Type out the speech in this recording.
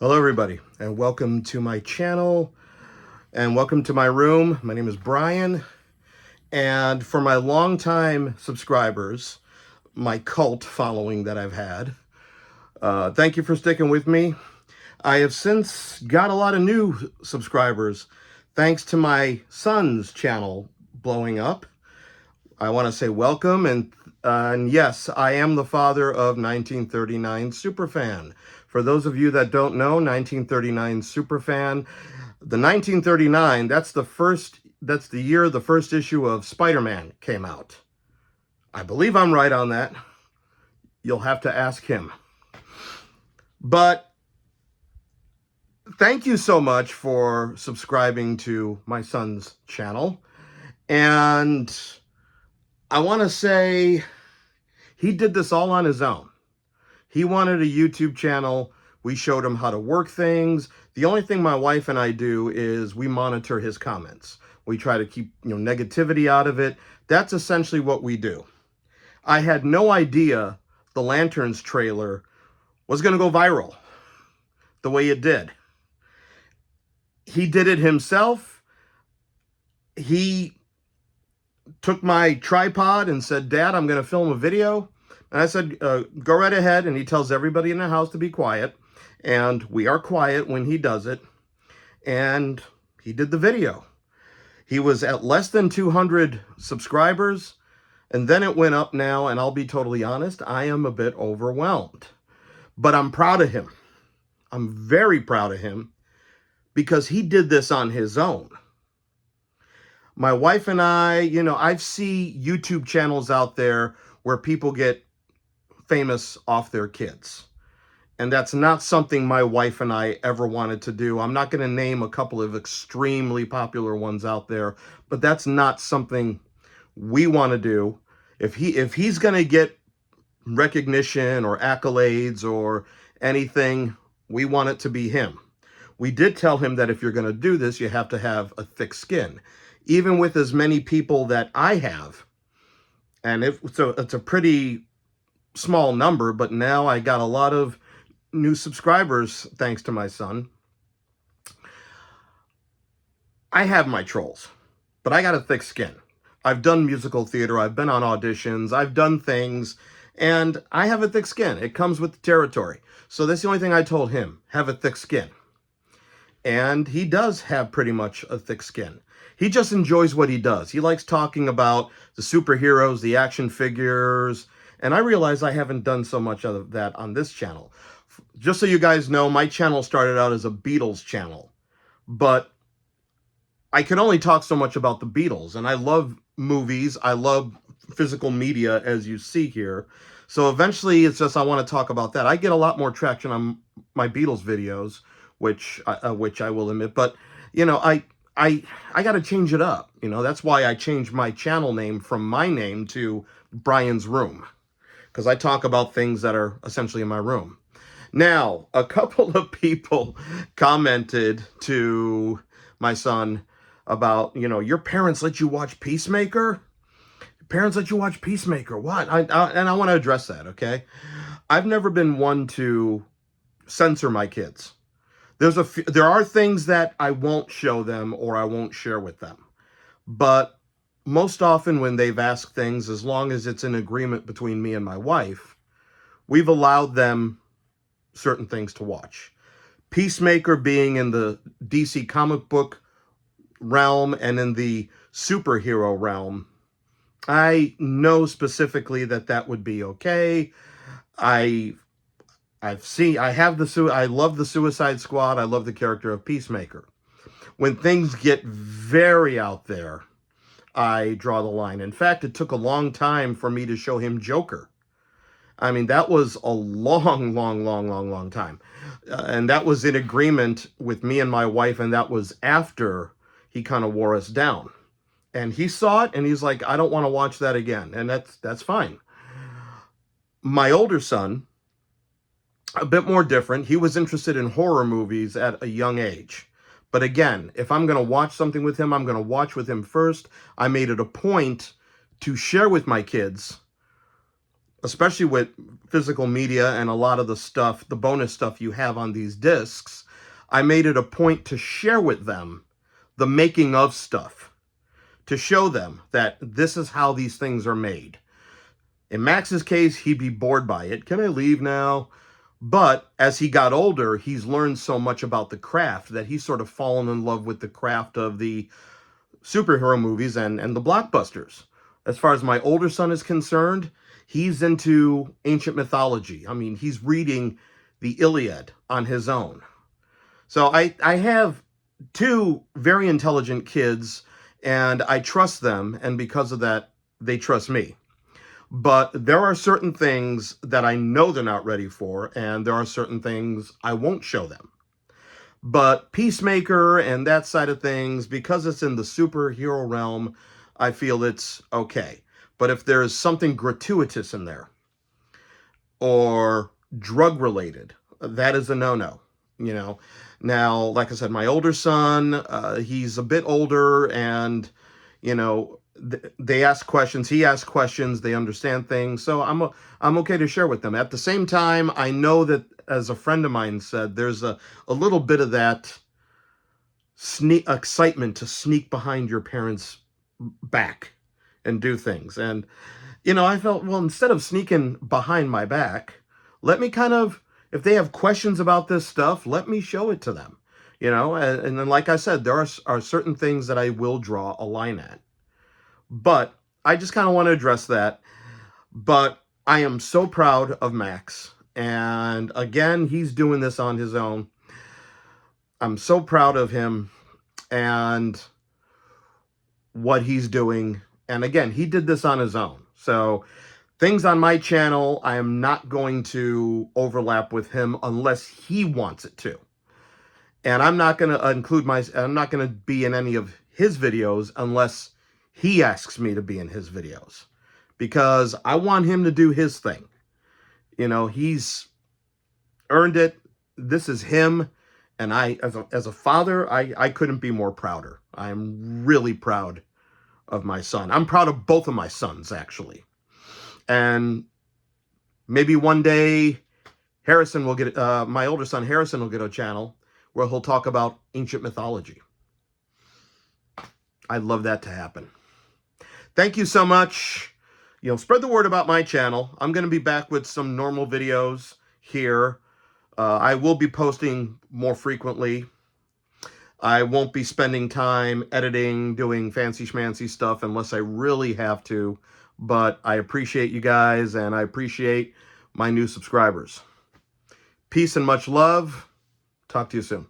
Hello everybody, and welcome to my channel, and welcome to my room. My name is Brian, and for my longtime subscribers, my cult following that I've had, thank you for sticking with me. I have since got a lot of new subscribers, thanks to my son's channel blowing up. I want to say welcome, and yes, I am the father of 1939 Superfan. For those of you that don't know, 1939 Superfan, the 1939, that's the year the first issue of Spider-Man came out. I believe I'm right on that. You'll have to ask him. But thank you so much for subscribing to my son's channel. And I want to say he did this all on his own. He wanted a YouTube channel. We showed him how to work things. The only thing my wife and I do is we monitor his comments. We try to keep, negativity out of it. That's essentially what we do. I had no idea the Lanterns trailer was going to go viral the way it did. He did it himself. He took my tripod and said, "Dad, I'm going to film a video." And I said, go right ahead. And he tells everybody in the house to be quiet. And we are quiet when he does it. And he did the video. He was at less than 200 subscribers. And then it went up now. And I'll be totally honest, I am a bit overwhelmed. But I'm proud of him. I'm very proud of him because he did this on his own. My wife and I see YouTube channels out there where people get famous off their kids. And that's not something my wife and I ever wanted to do. I'm not going to name a couple of extremely popular ones out there, but that's not something we want to do. If he's going to get recognition or accolades or anything, we want it to be him. We did tell him that if you're going to do this, you have to have a thick skin. Even with as many people that I have, and it's a pretty small number, but now I got a lot of new subscribers thanks to my son. I have my trolls, but I got a thick skin. I've done musical theater, I've been on auditions, I've done things, and I have a thick skin. It comes with the territory. So that's the only thing I told him, have a thick skin. And he does have pretty much a thick skin. He just enjoys what he does. He likes talking about the superheroes, the action figures, and I realize I haven't done so much of that on this channel. Just so you guys know, my channel started out as a Beatles channel, but I can only talk so much about the Beatles, and I love movies, I love physical media, as you see here. So eventually, it's just I want to talk about that. I get a lot more traction on my Beatles videos, which I will admit, but I got to change it up. That's why I changed my channel name from my name to Brian's Room, because I talk about things that are essentially in my room. Now, a couple of people commented to my son about, your parents let you watch Peacemaker? Parents let you watch Peacemaker? What? And I want to address that, okay? I've never been one to censor my kids. There are things that I won't show them or I won't share with them. But most often when they've asked things, as long as it's an agreement between me and my wife, we've allowed them certain things to watch. Peacemaker being in the DC comic book realm and in the superhero realm, I know specifically that would be okay. I love the Suicide Squad. I love the character of Peacemaker. When things get very out there, I draw the line. In fact, it took a long time for me to show him Joker. I mean, that was a long time. And that was in agreement with me and my wife, and that was after he kind of wore us down. And he saw it, and he's like, I don't want to watch that again. And that's fine. My older son, a bit more different. He was interested in horror movies at a young age. But again, if I'm going to watch something with him, I'm going to watch with him first. I made it a point to share with my kids especially with physical media and a lot of the stuff, the bonus stuff you have on these discs, I made it a point to share with them the making of stuff, to show them that this is how these things are made. In Max's case, he'd be bored by it. Can I leave now? But as he got older, he's learned so much about the craft that he's sort of fallen in love with the craft of the superhero movies and the blockbusters. As far as my older son is concerned, he's into ancient mythology. I mean, he's reading the Iliad on his own. So I have two very intelligent kids, and I trust them, and because of that, they trust me. But there are certain things that I know they're not ready for, and there are certain things I won't show them. But Peacemaker and that side of things, because it's in the superhero realm, I feel it's okay. But if there's something gratuitous in there or drug related, that is a no-no, you know. Now, like I said, my older son, he's a bit older, and, you know, they ask questions, he asks questions, they understand things, so I'm okay to share with them. At the same time, I know that, as a friend of mine said, there's a little bit of that excitement to sneak behind your parents' back and do things. And, you know, I felt, well, instead of sneaking behind my back, let me kind of, if they have questions about this stuff, let me show it to them, you know. And then, like I said, there are certain things that I will draw a line at. But I just kind of want to address that. But I am so proud of Max. And again, he's doing this on his own. I'm so proud of him and what he's doing. And again, he did this on his own. So things on my channel, I am not going to overlap with him unless he wants it to. And I'm not going to I'm not going to be in any of his videos unless he asks me to be in his videos, because I want him to do his thing. You know, he's earned it. This is him. And I, as a father, I couldn't be more prouder. I'm really proud of my son. I'm proud of both of my sons, actually. And maybe one day Harrison will get, my older son Harrison will get a channel where he'll talk about ancient mythology. I'd love that to happen. Thank you so much. You know, spread the word about my channel. I'm going to be back with some normal videos here. I will be posting more frequently. I won't be spending time editing, doing fancy schmancy stuff unless I really have to. But I appreciate you guys, and I appreciate my new subscribers. Peace and much love. Talk to you soon.